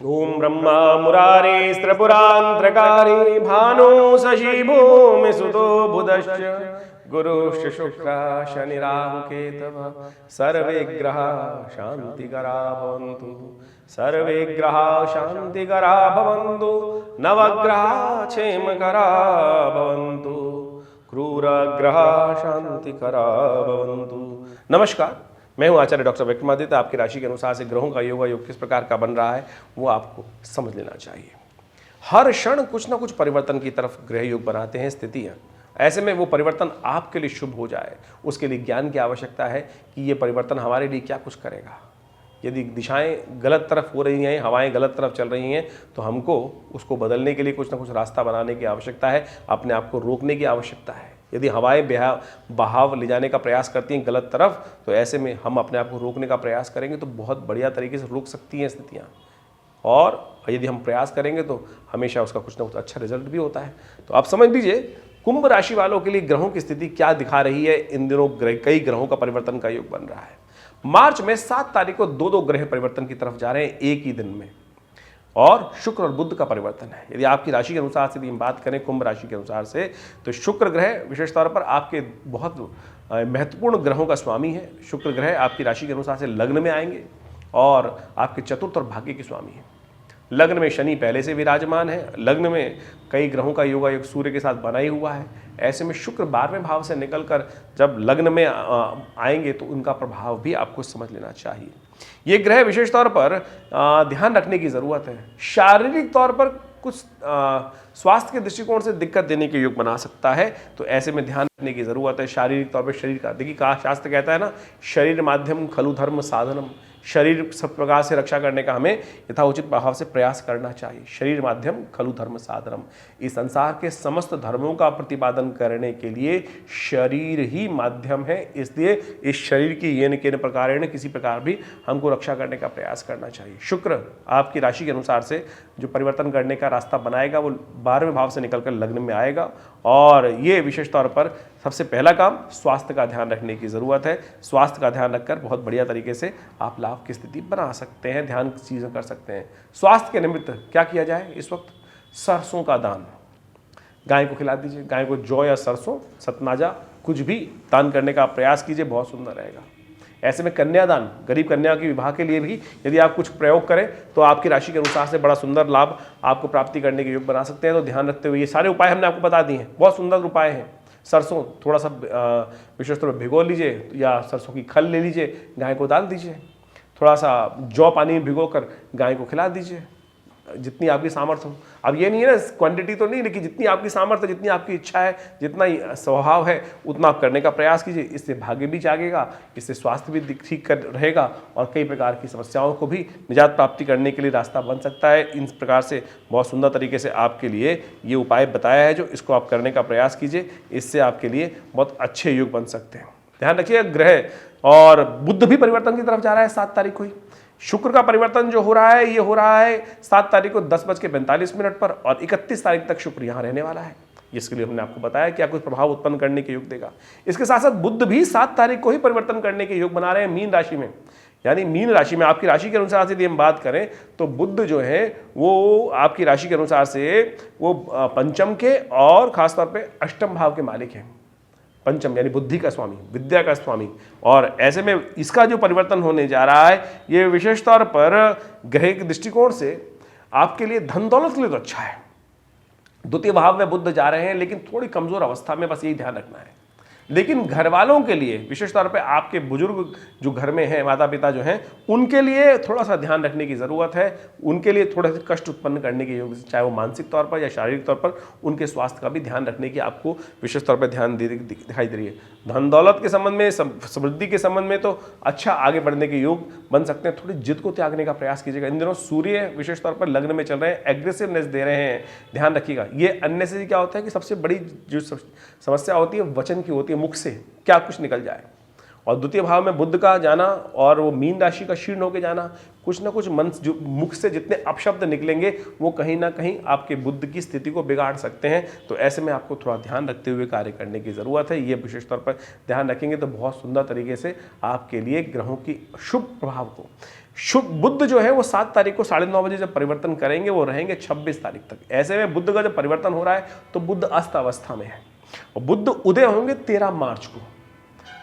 ओम ब्रह्मा मुरारी स्त्रिपुरांतरकारी भानु शशि भूमि सुतो बुधश्च गुरुश्च शुक्र शनि राहु केतव सर्वे ग्रह शांतिकरा भवन्तु सर्वे ग्रह शांतिकरा भवन्तु नवग्रह क्षेमकरा भवन्तु क्रूर ग्रह शांतिकरा भवन्तु। नमस्कार, मैं हूं आचार्य डॉक्टर विक्रमादित्य। आपकी राशि के अनुसार से ग्रहों का योग किस प्रकार का बन रहा है वो आपको समझ लेना चाहिए। हर क्षण कुछ ना कुछ परिवर्तन की तरफ ग्रह योग बनाते हैं स्थितियां। ऐसे में वो परिवर्तन आपके लिए शुभ हो जाए, उसके लिए ज्ञान की आवश्यकता है कि ये परिवर्तन हमारे लिए क्या कुछ करेगा। यदि दिशाएं गलत तरफ हो रही हैं, हवाएं गलत तरफ चल रही हैं, तो हमको उसको बदलने के लिए कुछ ना कुछ रास्ता बनाने की आवश्यकता है, अपने आप को रोकने की आवश्यकता है। यदि हवाएं बहाव ले जाने का प्रयास करती हैं गलत तरफ, तो ऐसे में हम अपने आप को रोकने का प्रयास करेंगे तो बहुत बढ़िया तरीके से रोक सकती हैं स्थितियाँ। और यदि हम प्रयास करेंगे तो हमेशा उसका कुछ ना कुछ अच्छा रिजल्ट भी होता है। तो आप समझ लीजिए कुंभ राशि वालों के लिए ग्रहों की स्थिति क्या दिखा रही है। इन दिनों कई ग्रहों का परिवर्तन का योग बन रहा है। मार्च में 7 तारीख को दो ग्रह परिवर्तन की तरफ जा रहे हैं एक ही दिन में, और शुक्र और बुध का परिवर्तन है। यदि आपकी राशि के अनुसार से हम बात करें कुंभ राशि के अनुसार से, तो शुक्र ग्रह विशेष तौर पर आपके बहुत महत्वपूर्ण ग्रहों का स्वामी है। शुक्र ग्रह आपकी राशि के अनुसार से लग्न में आएंगे और आपके चतुर्थ और भाग्य के स्वामी हैं। लग्न में शनि पहले से विराजमान है, लग्न में कई ग्रहों का योग सूर्य के साथ बना ही हुआ है। ऐसे में शुक्र 12वें भाव से निकलकर जब लग्न में आएंगे तो उनका प्रभाव भी आपको समझ लेना चाहिए। ये ग्रह विशेष तौर पर ध्यान रखने की ज़रूरत है। शारीरिक तौर पर कुछ स्वास्थ्य के दृष्टिकोण से दिक्कत देने के योग बना सकता है, तो ऐसे में ध्यान रखने की ज़रूरत है। शारीरिक तौर पर शरीर का देखिए, कहा शास्त्र कहता है ना, शरीर माध्यम खलु धर्म साधनम। शरीर सब प्रकार से रक्षा करने का हमें यथाउचित भाव से प्रयास करना चाहिए। शरीर माध्यम खलु धर्म साधनम। इस संसार के समस्त धर्मों का प्रतिपादन करने के लिए शरीर ही माध्यम है, इसलिए इस शरीर की येन केन प्रकारेण किसी प्रकार भी हमको रक्षा करने का प्रयास करना चाहिए। शुक्र आपकी राशि के अनुसार से जो परिवर्तन करने का रास्ता बनाएगा वो 12वें भाव से निकलकर लग्न में आएगा, और ये विशेष तौर पर सबसे पहला काम स्वास्थ्य का ध्यान रखने की ज़रूरत है। स्वास्थ्य का ध्यान रखकर बहुत बढ़िया तरीके से आप लाभ की स्थिति बना सकते हैं, ध्यान की चीज़ें कर सकते हैं। स्वास्थ्य के निमित्त क्या किया जाए इस वक्त? सरसों का दान गाय को खिला दीजिए। गाय को जौ या सरसों, सतनाजा कुछ भी दान करने का प्रयास कीजिए, बहुत सुंदर रहेगा। ऐसे में कन्यादान, गरीब कन्या के विवाह के लिए भी यदि आप कुछ प्रयोग करें तो आपकी राशि के अनुसार से बड़ा सुंदर लाभ आपको प्राप्ति करने के योग बना सकते हैं। तो ध्यान रखते हुए ये सारे उपाय हमने आपको बता दिए हैं, बहुत सुंदर उपाय हैं। सरसों थोड़ा सा विशेष तौर पर भिगो लीजिए या सरसों की खल ले लीजिए, गाय को डाल दीजिए। थोड़ा सा जौ पानी में भिगोकर गाय को खिला दीजिए, जितनी आपकी सामर्थ्य हो। अब ये नहीं है ना, क्वांटिटी तो नहीं, लेकिन जितनी आपकी सामर्थ्य, जितनी आपकी इच्छा है, जितना स्वभाव है, उतना आप करने का प्रयास कीजिए। इससे भाग्य भी जागेगा, इससे स्वास्थ्य भी ठीक कर रहेगा, और कई प्रकार की समस्याओं को भी निजात प्राप्ति करने के लिए रास्ता बन सकता है। इन प्रकार से बहुत सुंदर तरीके से आपके लिए ये उपाय बताया है, जो इसको आप करने का प्रयास कीजिए। इससे आपके लिए बहुत अच्छे योग बन सकते हैं। ध्यान रखिए, ग्रह और बुध भी परिवर्तन की तरफ जा रहा है 7 तारीख को ही। शुक्र का परिवर्तन जो हो रहा है, ये हो रहा है 7 तारीख को 10:45 पर, और 31 तारीख तक शुक्र यहाँ रहने वाला है। इसके लिए हमने आपको बताया क्या कुछ प्रभाव उत्पन्न करने के योग देगा। इसके साथ साथ बुध भी 7 तारीख को ही परिवर्तन करने के योग बना रहे हैं मीन राशि में। यानी मीन राशि में आपकी राशि के अनुसार से यदि हम बात करें तो बुध जो है वो आपकी राशि के अनुसार से वो पंचम के और खासतौर पर अष्टम भाव के मालिक हैं। पंचम यानी बुद्धि का स्वामी, विद्या का स्वामी, और ऐसे में इसका जो परिवर्तन होने जा रहा है ये विशेष तौर पर ग्रह के दृष्टिकोण से आपके लिए धन दौलत के लिए तो अच्छा है। द्वितीय भाव में बुध जा रहे हैं, लेकिन थोड़ी कमजोर अवस्था में, बस यही ध्यान रखना है। लेकिन घर वालों के लिए विशेष तौर पे आपके बुजुर्ग जो घर में हैं, माता पिता जो हैं, उनके लिए थोड़ा सा ध्यान रखने की ज़रूरत है। उनके लिए थोड़े से कष्ट उत्पन्न करने के योग, चाहे वो मानसिक तौर पर या शारीरिक तौर पर, उनके स्वास्थ्य का भी ध्यान रखने की आपको विशेष तौर पर ध्यान दिखाई दे रही है। धन दौलत के संबंध में, समृद्धि के संबंध में तो अच्छा आगे बढ़ने के योग बन सकते हैं। थोड़ी जिद को त्यागने का प्रयास कीजिएगा। इन दिनों सूर्य विशेष तौर पर लग्न में चल रहे हैं, एग्रेसिवनेस दे रहे हैं, ध्यान रखिएगा। ये अननेसेसरी क्या होता है कि सबसे बड़ी जो समस्या होती है वचन की होती है, मुख से क्या कुछ निकल जाए। और द्वितीय भाव में बुध का जाना और वो मीन राशि का शीर्ण होकर जाना, कुछ ना कुछ मन जो मुख से जितने अपशब्द निकलेंगे वो कहीं ना कहीं आपके बुध की स्थिति को बिगाड़ सकते हैं। तो ऐसे में आपको थोड़ा ध्यान रखते हुए कार्य करने की ज़रूरत है। ये विशेष तौर पर ध्यान रखेंगे तो बहुत सुंदर तरीके से आपके लिए ग्रहों की शुभ प्रभाव को शुभ बुध जो है वो 7 तारीख को 9:30 जब परिवर्तन करेंगे वो रहेंगे 26 तारीख तक। ऐसे में बुध का जब परिवर्तन हो रहा है तो बुध अस्त अवस्था में है और बुध उदय होंगे 13 मार्च को।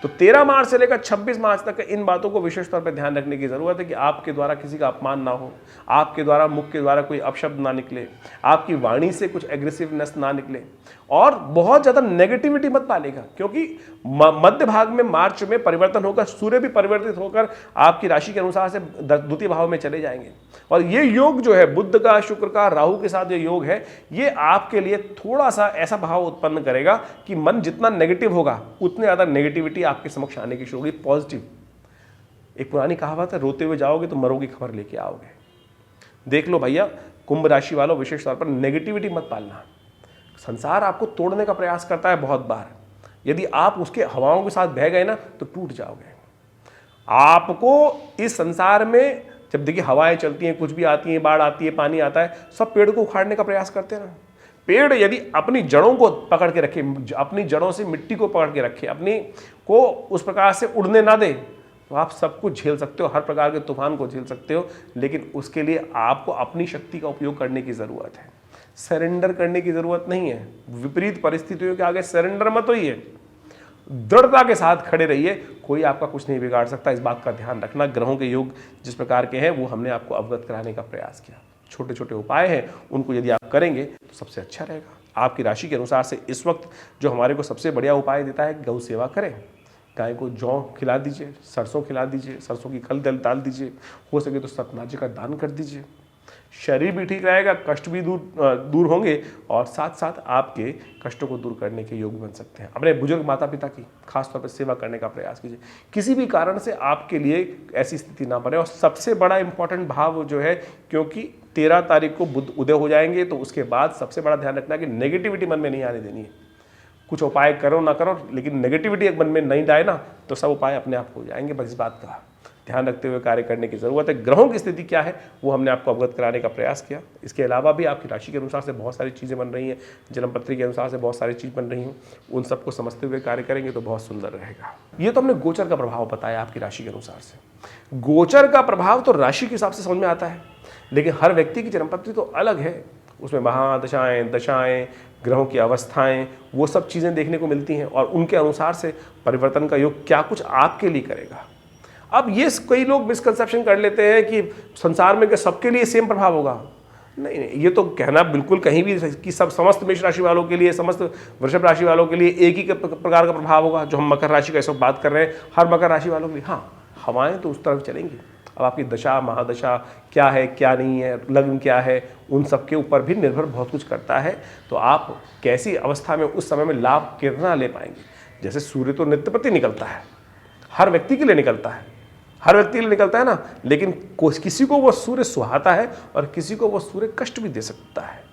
तो 13 मार्च से लेकर 26 मार्च तक इन बातों को विशेष तौर पर ध्यान रखने की जरूरत है कि आपके द्वारा किसी का अपमान ना हो, आपके द्वारा मुख के द्वारा कोई अपशब्द ना निकले, आपकी वाणी से कुछ एग्रेसिवनेस ना निकले और बहुत ज्यादा नेगेटिविटी मत पालेगा, क्योंकि मध्य भाग में मार्च में परिवर्तन होकर सूर्य भी परिवर्तित होकर आपकी राशि के अनुसार से द्वितीय भाव में चले जाएंगे। और ये योग जो है बुध का, शुक्र का, राहु के साथ जो योग है ये आपके लिए थोड़ा सा ऐसा भाव उत्पन्न करेगा कि मन जितना नेगेटिव होगा उतने ज्यादा नेगेटिविटी आपके समक्ष आने की शुरू होगी। पॉजिटिव, एक पुरानी कहावत है, रोते हुए जाओगे तो मरोगी खबर लेके आओगे। देख लो भैया, कुंभ राशि वालों विशेष तौर पर नेगेटिविटी मत पालना। संसार आपको तोड़ने का प्रयास करता है बहुत बार, यदि आप उसके हवाओं के साथ बह गए ना तो टूट जाओगे। आपको इस संसार में जब देखिए हवाएं चलती हैं, कुछ भी आती हैं, बाढ़ आती है, पानी आता है, सब पेड़ को उखाड़ने का प्रयास करते हैं ना। पेड़ यदि अपनी जड़ों को पकड़ के रखे, अपनी जड़ों से मिट्टी को पकड़ के रखे, अपनी को उस प्रकार से उड़ने ना दे, तो आप सब कुछ झेल सकते हो, हर प्रकार के तूफान को झेल सकते हो। लेकिन उसके लिए आपको अपनी शक्ति का उपयोग करने की जरूरत है, सरेंडर करने की जरूरत नहीं है। विपरीत परिस्थितियों के आगे सरेंडर मत होइए, दृढ़ता के साथ खड़े रहिए, कोई आपका कुछ नहीं बिगाड़ सकता। इस बात का ध्यान रखना। ग्रहों के योग जिस प्रकार के हैं वो हमने आपको अवगत कराने का प्रयास किया। छोटे छोटे उपाय हैं, उनको यदि आप करेंगे तो सबसे अच्छा रहेगा। आपकी राशि के अनुसार से इस वक्त जो हमारे को सबसे बढ़िया उपाय देता है, गौ सेवा करें। गाय को जौ खिला दीजिए, सरसों खिला दीजिए, सरसों की खल डाल दीजिए, हो सके तो सतनाजे का दान कर दीजिए। शरीर भी ठीक रहेगा, कष्ट भी दूर होंगे और साथ साथ आपके कष्टों को दूर करने के योग बन सकते हैं। अपने बुजुर्ग माता पिता की खासतौर पर सेवा करने का प्रयास कीजिए। किसी भी कारण से आपके लिए ऐसी स्थिति ना बने। और सबसे बड़ा इंपॉर्टेंट भाव जो है, क्योंकि 13 तारीख को बुध उदय हो जाएंगे, तो उसके बाद सबसे बड़ा ध्यान रखना है कि नेगेटिविटी मन में नहीं आने देनी है। कुछ उपाय करो ना करो, लेकिन नेगेटिविटी एक मन में नहीं आए ना तो सब उपाय अपने आप हो जाएंगे। बस इस बात का ध्यान रखते हुए कार्य करने की जरूरत है। ग्रहों की स्थिति क्या है वो हमने आपको अवगत कराने का प्रयास किया। इसके अलावा भी आपकी राशि के अनुसार से बहुत सारी चीज़ें बन रही हैं, जन्मपत्री के अनुसार से बहुत सारी चीज़ बन रही हैं, उन सबको समझते हुए कार्य करेंगे तो बहुत सुंदर रहेगा। ये तो हमने गोचर का प्रभाव बताया आपकी राशि के अनुसार से। गोचर का प्रभाव तो राशि के हिसाब से समझ में आता है, लेकिन हर व्यक्ति की जन्मपत्री तो अलग है। उसमें महादशाएं, दशाएं, ग्रहों की अवस्थाएं, वो सब चीज़ें देखने को मिलती हैं और उनके अनुसार से परिवर्तन का योग क्या कुछ आपके लिए करेगा। अब ये कई लोग मिसकंसेप्शन कर लेते हैं कि संसार में सबके लिए सेम प्रभाव होगा। नहीं, ये तो कहना बिल्कुल कहीं भी कि सब समस्त मेष राशि वालों के लिए, समस्त वृषभ राशि वालों के लिए एक ही प्रकार का प्रभाव होगा। जो हम मकर राशि का इस वक्त बात कर रहे हैं, हर मकर राशि वालों के लिए हाँ, हवाएं तो उस तरफ चलेंगी। अब आपकी दशा महादशा क्या है, क्या नहीं है, लग्न क्या है, उन सब के ऊपर भी निर्भर बहुत कुछ करता है। तो आप कैसी अवस्था में उस समय में लाभ कितना ले पाएंगे। जैसे सूर्य तो नित्यपति निकलता है, हर व्यक्ति के लिए निकलता है, हर व्यक्ति के लिए निकलता है ना, लेकिन किसी को वो सूर्य सुहाता है और किसी को वो सूर्य कष्ट भी दे सकता है।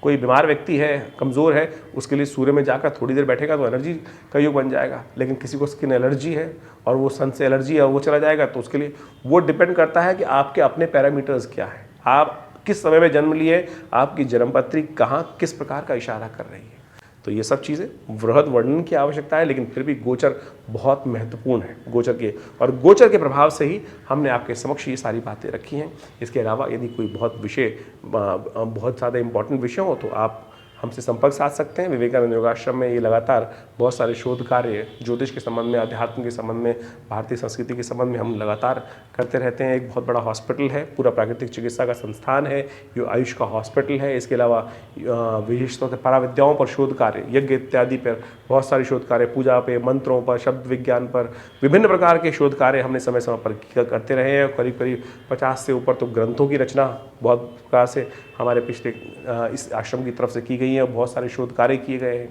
कोई बीमार व्यक्ति है, कमज़ोर है, उसके लिए सूर्य में जाकर थोड़ी देर बैठेगा तो एनर्जी का योग बन जाएगा। लेकिन किसी को स्किन एलर्जी है और वो सन से एलर्जी है, वो चला जाएगा, तो उसके लिए वो डिपेंड करता है कि आपके अपने पैरामीटर्स क्या है, आप किस समय में जन्म लिए, आपकी जन्मपत्री कहाँ किस प्रकार का इशारा कर रही है। तो ये सब चीज़ें वृहद वर्णन की आवश्यकता है, लेकिन फिर भी गोचर बहुत महत्वपूर्ण है। गोचर के और गोचर के प्रभाव से ही हमने आपके समक्ष ये सारी बातें रखी हैं। इसके अलावा यदि कोई बहुत ज़्यादा इंपॉर्टेंट विषय हो तो आप हमसे संपर्क साध सकते हैं। विवेकानंद योगाश्रम में ये लगातार बहुत सारे शोध कार्य ज्योतिष के संबंध में, अध्यात्म के संबंध में, भारतीय संस्कृति के संबंध में हम लगातार करते रहते हैं। एक बहुत बड़ा हॉस्पिटल है, पूरा प्राकृतिक चिकित्सा का संस्थान है, ये आयुष का हॉस्पिटल है। इसके अलावा विशेष तौर से पराविद्याओं पर शोध कार्य, यज्ञ इत्यादि पर बहुत सारे शोध कार्य, पूजा पे, मंत्रों पर, शब्द विज्ञान पर, विभिन्न प्रकार के शोध कार्य हमने समय समय पर करते रहे हैं। करीब करीब 50 से ऊपर तो ग्रंथों की रचना बहुत प्रकार से हमारे पिछले इस आश्रम की तरफ से की गई है और बहुत सारे शोध कार्य किए गए हैं।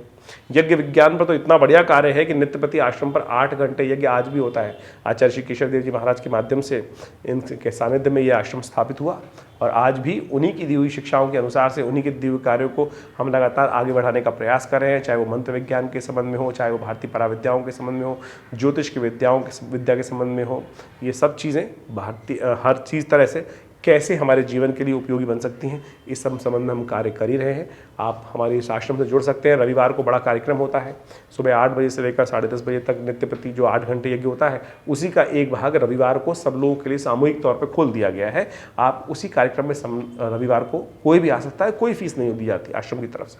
यज्ञ विज्ञान पर तो इतना बढ़िया कार्य है कि नित्यपति आश्रम पर 8 घंटे यज्ञ आज भी होता है। आचार्य श्री केशव देव जी महाराज के माध्यम से इनके सानिध्य में यह आश्रम स्थापित हुआ और आज भी उन्हीं की दी हुई शिक्षाओं के अनुसार से, उन्हीं के दिए हुए कार्यों को हम लगातार आगे बढ़ाने का प्रयास कर रहे हैं। चाहे वो मंत्र विज्ञान के संबंध में हो, चाहे वो भारतीय पराविद्याओं के संबंध में हो, ज्योतिष की विद्या के संबंध में हो, ये सब चीज़ें भारतीय हर चीज़ तरह से कैसे हमारे जीवन के लिए उपयोगी बन सकती हैं, इस सब संबंध में हम कार्य कर ही रहे हैं। आप हमारे इस आश्रम से जुड़ सकते हैं। रविवार को बड़ा कार्यक्रम होता है, सुबह 8 बजे से लेकर 10:30 बजे तक नित्य प्रति जो 8 घंटे यज्ञ होता है, उसी का एक भाग रविवार को सब लोगों के लिए सामूहिक तौर पर खोल दिया गया है। आप उसी कार्यक्रम में रविवार को कोई भी आ सकता है, कोई फीस नहीं दी जाती आश्रम की तरफ से।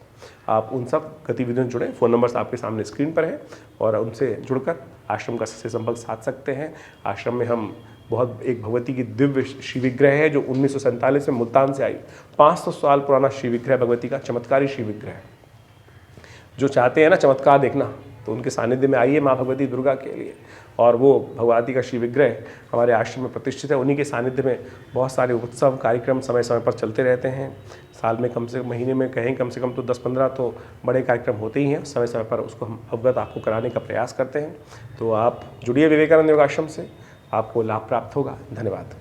आप उन सब गतिविधियों से जुड़ें। फ़ोन नंबर्स आपके सामने स्क्रीन पर हैं और उनसे जुड़कर आश्रम का से संपर्क साध सकते हैं। आश्रम में हम एक भगवती की दिव्य शिव विग्रह है जो 1947 में मुल्तान से आई, 500 साल पुराना शिव विग्रह भगवती का, चमत्कारी शिव विग्रह। जो चाहते हैं ना चमत्कार देखना, तो उनके सानिध्य में आइए माँ भगवती दुर्गा के लिए। और वो भगवती का शिव विग्रह हमारे आश्रम में प्रतिष्ठित है। उन्हीं के सानिध्य में बहुत सारे उत्सव कार्यक्रम समय समय पर चलते रहते हैं। साल में कम से महीने में कहें कम से कम तो 10-15 तो बड़े कार्यक्रम होते ही हैं। समय समय पर उसको हम अवगत आपको कराने का प्रयास करते हैं। तो आप जुड़िए विवेकानंद योग आश्रम से, आपको लाभ प्राप्त होगा। धन्यवाद।